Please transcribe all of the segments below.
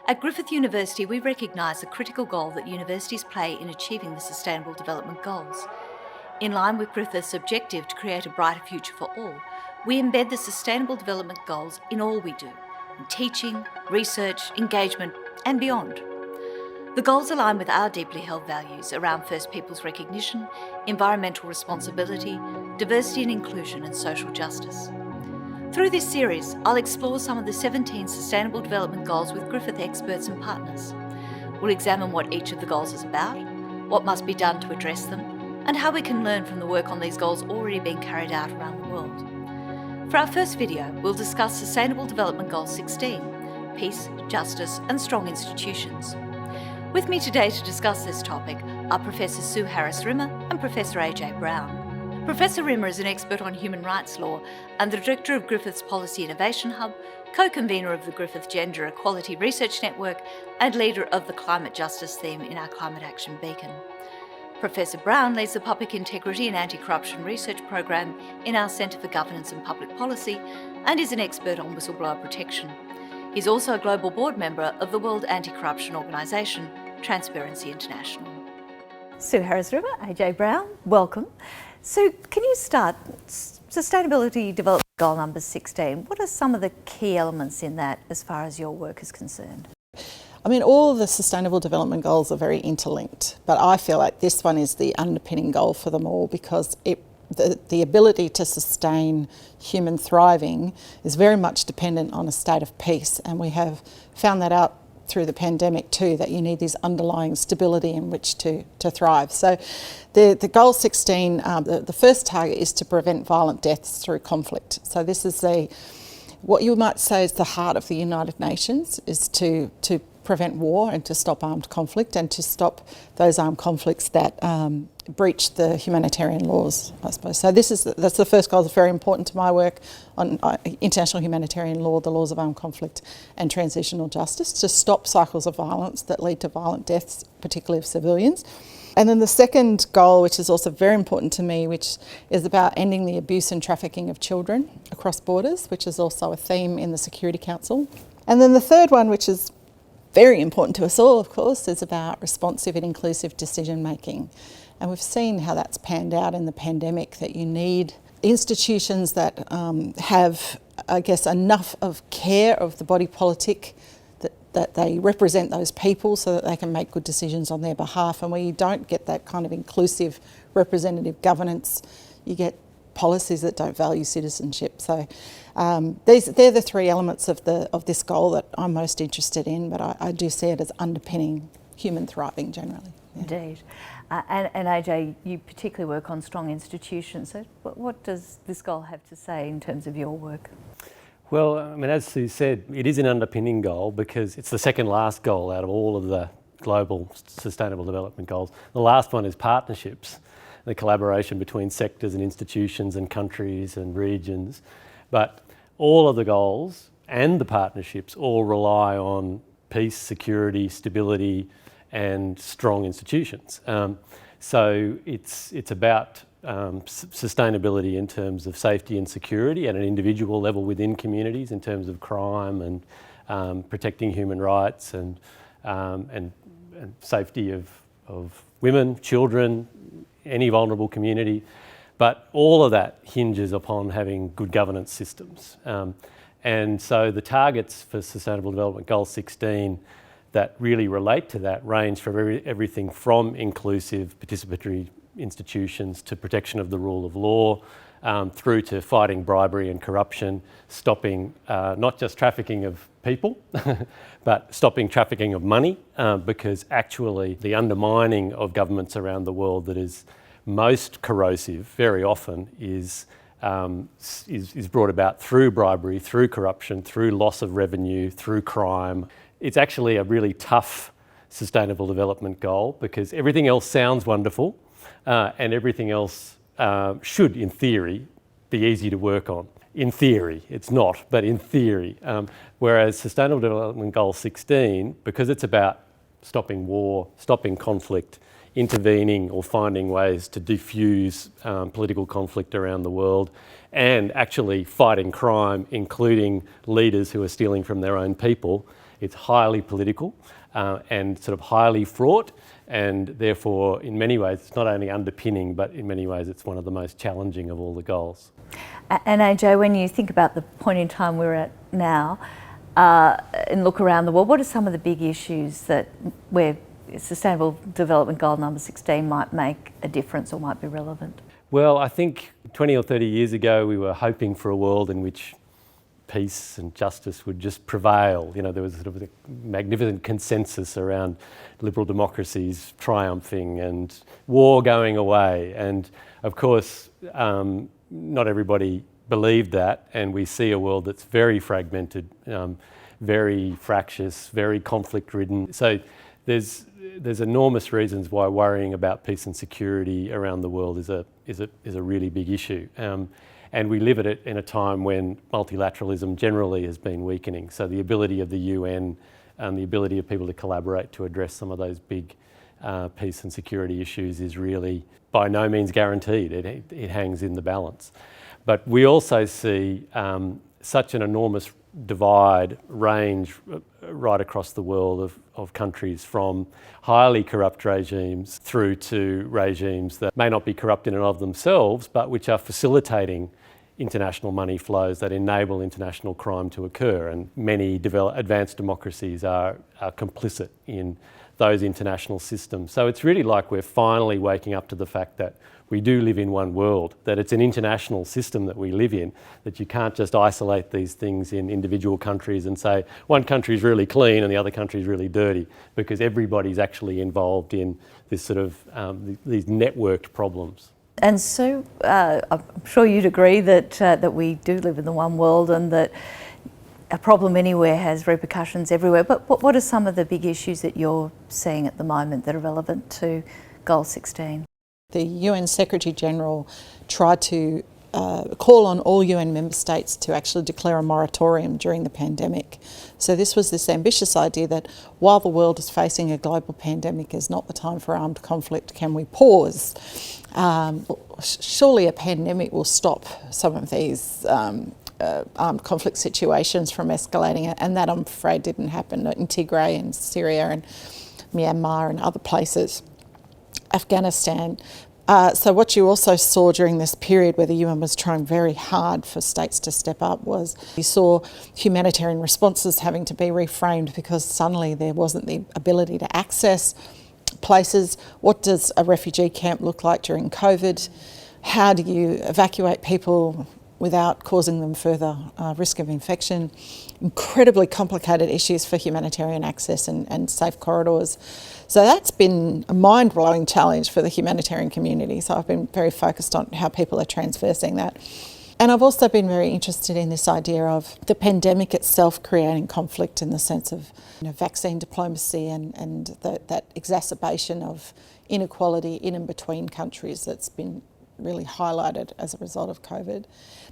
At Griffith University, we recognise the critical role that universities play in achieving the Sustainable Development Goals. In line with Griffith's objective to create a brighter future for all, we embed the Sustainable Development Goals in all we do, in teaching, research, engagement, and beyond. The goals align with our deeply held values around First Peoples recognition, environmental responsibility, diversity and inclusion, and social justice. Through this series, I'll explore some of the 17 Sustainable Development Goals with Griffith experts and partners. We'll examine what each of the goals is about, what must be done to address them, and how we can learn from the work on these goals already being carried out around the world. For our first video, we'll discuss Sustainable Development Goal 16, Peace, Justice and Strong Institutions. With me today to discuss this topic are Professor Sue Harris-Rimmer and Professor AJ Brown. Professor Rimmer is an expert on human rights law and the Director of Griffith's Policy Innovation Hub, co-convener of the Griffith Gender Equality Research Network and leader of the climate justice theme in our Climate Action Beacon. Professor Brown leads the Public Integrity and Anti-Corruption Research Program in our Centre for Governance and Public Policy and is an expert on whistleblower protection. He's also a global board member of the World Anti-Corruption Organisation, Transparency International. Sue Harris-Rimmer, AJ Brown, welcome. So can you start, Sustainability Development Goal number 16, what are some of the key elements in that as far as your work is concerned? I mean, all of the Sustainable Development Goals are very interlinked, but I feel like this one is the underpinning goal for them all because the ability to sustain human thriving is very much dependent on a state of peace, and we have found that out through the pandemic too, that you need this underlying stability in which to thrive. So the goal 16, the first target is to prevent violent deaths through conflict. So this is what you might say is the heart of the United Nations, is to prevent war and to stop armed conflict and to stop those armed conflicts that breach the humanitarian laws, I suppose. So that's the first goal. It's very important to my work on international humanitarian law, the laws of armed conflict and transitional justice, to stop cycles of violence that lead to violent deaths, particularly of civilians. And then the second goal, which is also very important to me, which is about ending the abuse and trafficking of children across borders, which is also a theme in the Security Council. And then the third one, which is very important to us all, of course, is about responsive and inclusive decision making. And we've seen how that's panned out in the pandemic, that you need institutions that have, I guess, enough of care of the body politic, that they represent those people so that they can make good decisions on their behalf. And where you don't get that kind of inclusive representative governance, you get policies that don't value citizenship. So they're the three elements of this goal that I'm most interested in, but I do see it as underpinning human thriving generally. Yeah. Indeed. And AJ, you particularly work on strong institutions. So what does this goal have to say in terms of your work? Well, I mean, as Sue said, it is an underpinning goal because it's the second last goal out of all of the global sustainable development goals. The last one is partnerships, the collaboration between sectors and institutions and countries and regions. But all of the goals and the partnerships all rely on peace, security, stability and strong institutions. So it's about sustainability in terms of safety and security at an individual level within communities, in terms of crime and protecting human rights and safety of women, children, any vulnerable community. But all of that hinges upon having good governance systems. And so the targets for Sustainable Development Goal 16 that really relate to that range from everything from inclusive participatory institutions to protection of the rule of law, through to fighting bribery and corruption, stopping not just trafficking of people, but stopping trafficking of money, because actually the undermining of governments around the world that is most corrosive very often is brought about through bribery, through corruption, through loss of revenue, through crime. It's actually a really tough sustainable development goal because everything else sounds wonderful and everything else should, in theory, be easy to work on. In theory, it's not, but in theory. Whereas Sustainable Development Goal 16, because it's about stopping war, stopping conflict, intervening or finding ways to diffuse political conflict around the world, and actually fighting crime, including leaders who are stealing from their own people, It's highly political and sort of highly fraught, and therefore in many ways it's not only underpinning, but in many ways it's one of the most challenging of all the goals. And AJ, when you think about the point in time we're at now and look around the world, what are some of the big issues that where Sustainable Development Goal number 16 might make a difference or might be relevant? Well, I think 20 or 30 years ago we were hoping for a world in which peace and justice would just prevail. You know, there was sort of a magnificent consensus around liberal democracies triumphing and war going away. And of course, not everybody believed that, and we see a world that's very fragmented, very fractious, very conflict-ridden. So there's enormous reasons why worrying about peace and security around the world is a really big issue. And we live at it in a time when multilateralism generally has been weakening. So the ability of the UN and the ability of people to collaborate to address some of those big peace and security issues is really by no means guaranteed. It hangs in the balance. But we also see such an enormous divide range right across the world of countries, from highly corrupt regimes through to regimes that may not be corrupt in and of themselves, but which are facilitating international money flows that enable international crime to occur. And many advanced democracies are complicit in those international systems. So it's really like we're finally waking up to the fact that we do live in one world, that it's an international system that we live in, that you can't just isolate these things in individual countries and say one country is really clean and the other country is really dirty, because everybody's actually involved in this sort of these networked problems. And so I'm sure you'd agree that we do live in the one world and that a problem anywhere has repercussions everywhere. But what are some of the big issues that you're seeing at the moment that are relevant to Goal 16? The UN Secretary General tried to call on all UN member states to actually declare a moratorium during the pandemic. So this was this ambitious idea that while the world is facing a global pandemic, is not the time for armed conflict. Can we pause? Surely a pandemic will stop some of these armed conflict situations from escalating, and that I'm afraid didn't happen in Tigray and Syria and Myanmar and other places. Afghanistan. So what you also saw during this period where the UN was trying very hard for states to step up was you saw humanitarian responses having to be reframed because suddenly there wasn't the ability to access places. What does a refugee camp look like during COVID? How do you evacuate people without causing them further risk of infection? Incredibly complicated issues for humanitarian access and safe corridors. So that's been a mind-blowing challenge for the humanitarian community. So I've been very focused on how people are transversing that. And I've also been very interested in this idea of the pandemic itself creating conflict in the sense of vaccine diplomacy and that exacerbation of inequality in and between countries that's been really highlighted as a result of COVID.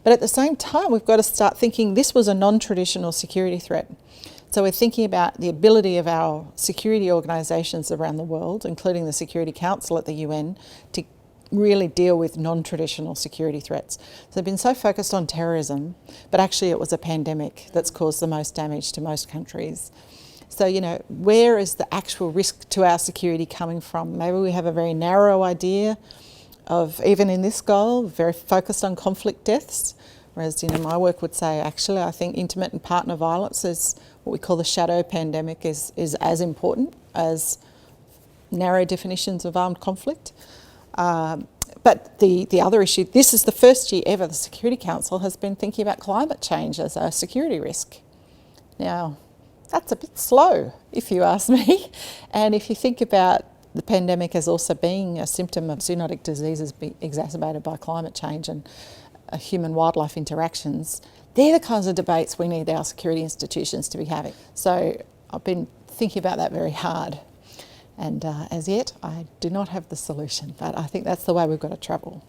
But at the same time, we've got to start thinking this was a non-traditional security threat. So we're thinking about the ability of our security organisations around the world, including the Security Council at the UN, to really deal with non-traditional security threats. So they've been so focused on terrorism, but actually it was a pandemic that's caused the most damage to most countries. So, where is the actual risk to our security coming from? Maybe we have a very narrow idea of, even in this goal, very focused on conflict deaths, whereas my work would say actually I think intimate and partner violence is what we call the shadow pandemic is as important as narrow definitions of armed conflict. But the other issue, this is the first year ever the Security Council has been thinking about climate change as a security risk. Now, that's a bit slow, if you ask me. And if you think about the pandemic as also being a symptom of zoonotic diseases exacerbated by climate change and human-wildlife interactions, they're the kinds of debates we need our security institutions to be having. So I've been thinking about that very hard. And as yet, I do not have the solution, but I think that's the way we've got to travel.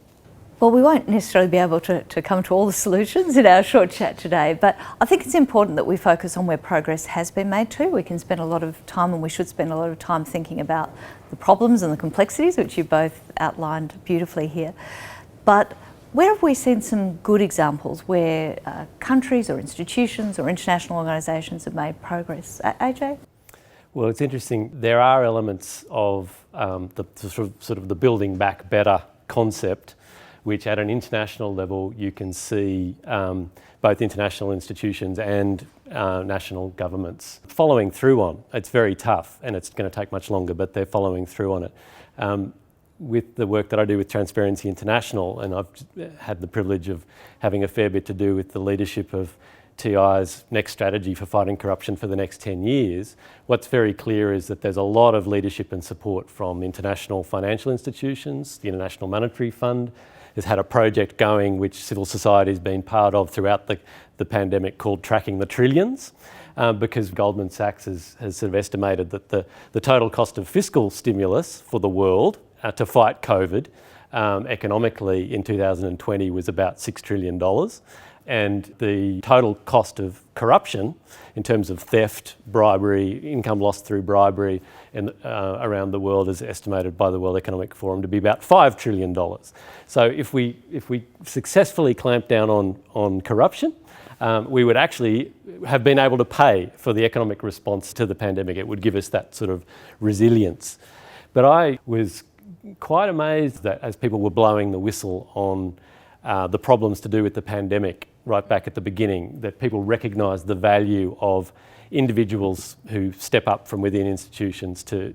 Well, we won't necessarily be able to come to all the solutions in our short chat today, but I think it's important that we focus on where progress has been made too. We can spend a lot of time, and we should spend a lot of time thinking about the problems and the complexities, which you both outlined beautifully here. But Where have we seen some good examples where countries or institutions or international organisations have made progress? AJ? Well, it's interesting. There are elements of the sort of the building back better concept, which at an international level you can see both international institutions and national governments following through on. It's very tough and it's going to take much longer, but they're following through on it. With the work that I do with Transparency International, and I've had the privilege of having a fair bit to do with the leadership of TI's next strategy for fighting corruption for the next 10 years, what's very clear is that there's a lot of leadership and support from international financial institutions. The International Monetary Fund has had a project going which civil society has been part of throughout the pandemic called Tracking the Trillions, because Goldman Sachs has sort of estimated that the total cost of fiscal stimulus for the world to fight COVID economically in 2020 was about $6 trillion. And the total cost of corruption in terms of theft, bribery, income lost through bribery and around the world is estimated by the World Economic Forum to be about $5 trillion. So if we successfully clamp down on corruption, we would actually have been able to pay for the economic response to the pandemic. It would give us that sort of resilience. But I was quite amazed that as people were blowing the whistle on the problems to do with the pandemic right back at the beginning, that people recognised the value of individuals who step up from within institutions to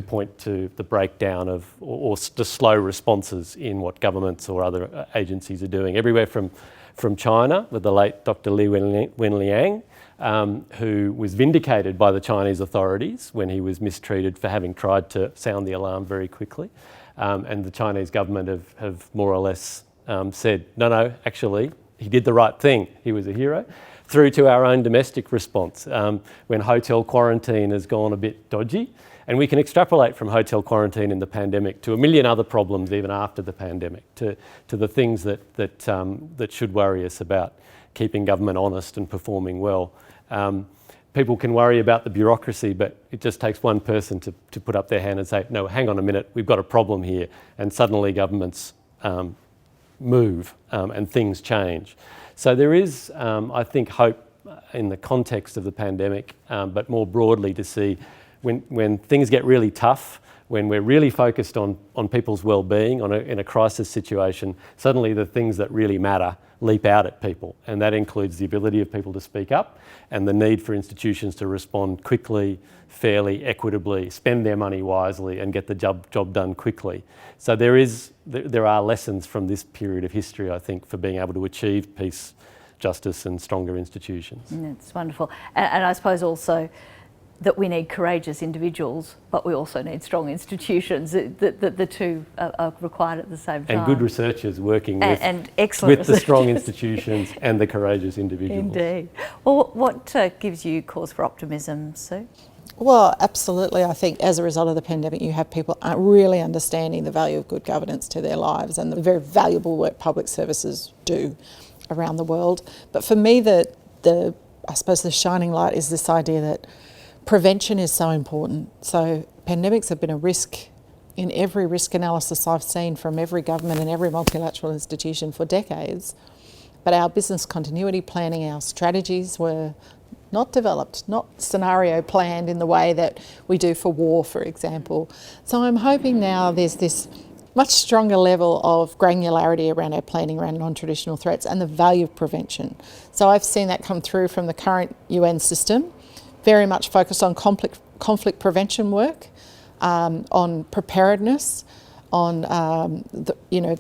point to the breakdown of or the slow responses in what governments or other agencies are doing. Everywhere from China with the late Dr. Li Wenliang, who was vindicated by the Chinese authorities when he was mistreated for having tried to sound the alarm very quickly. And the Chinese government have more or less said, no, actually, he did the right thing. He was a hero. Through to our own domestic response, when hotel quarantine has gone a bit dodgy. And we can extrapolate from hotel quarantine in the pandemic to a million other problems even after the pandemic, to the things that should worry us about keeping government honest and performing well. People can worry about the bureaucracy, but it just takes one person to put up their hand and say, no, hang on a minute, we've got a problem here. And suddenly governments move and things change. So there is, I think, hope in the context of the pandemic, but more broadly to see when things get really tough, when we're really focused on people's well-being in a crisis situation, suddenly the things that really matter leap out at people. And that includes the ability of people to speak up and the need for institutions to respond quickly, fairly, equitably, spend their money wisely and get the job done quickly. So there are lessons from this period of history, I think, for being able to achieve peace, justice and stronger institutions. It's wonderful. And I suppose also that we need courageous individuals, but we also need strong institutions. The two are required at the same time. And good researchers working with excellent the strong institutions and the courageous individuals. Indeed. Well, what gives you cause for optimism, Sue? Well, absolutely. I think as a result of the pandemic, you have people really understanding the value of good governance to their lives and the very valuable work public services do around the world. But for me, I suppose the shining light is this idea that prevention is so important. So pandemics have been a risk in every risk analysis I've seen from every government and every multilateral institution for decades. But our business continuity planning, our strategies were not developed, not scenario planned in the way that we do for war, for example. So I'm hoping now there's this much stronger level of granularity around our planning around non-traditional threats and the value of prevention. So I've seen that come through from the current UN system, very much focused on conflict prevention work, on preparedness, on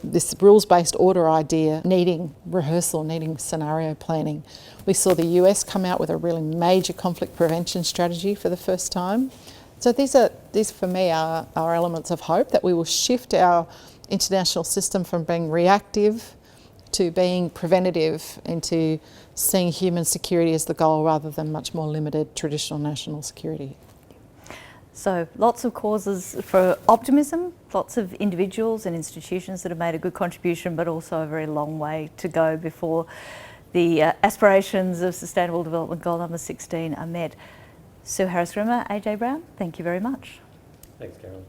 this rules-based order idea, needing rehearsal, needing scenario planning. We saw the US come out with a really major conflict prevention strategy for the first time. So these for me are elements of hope that we will shift our international system from being reactive to being preventative into seeing human security as the goal rather than much more limited traditional national security. So lots of causes for optimism, lots of individuals and institutions that have made a good contribution, but also a very long way to go before the aspirations of Sustainable Development Goal number 16 are met. Sue Harris-Rimmer, AJ Brown, thank you very much. Thanks, Carolyn.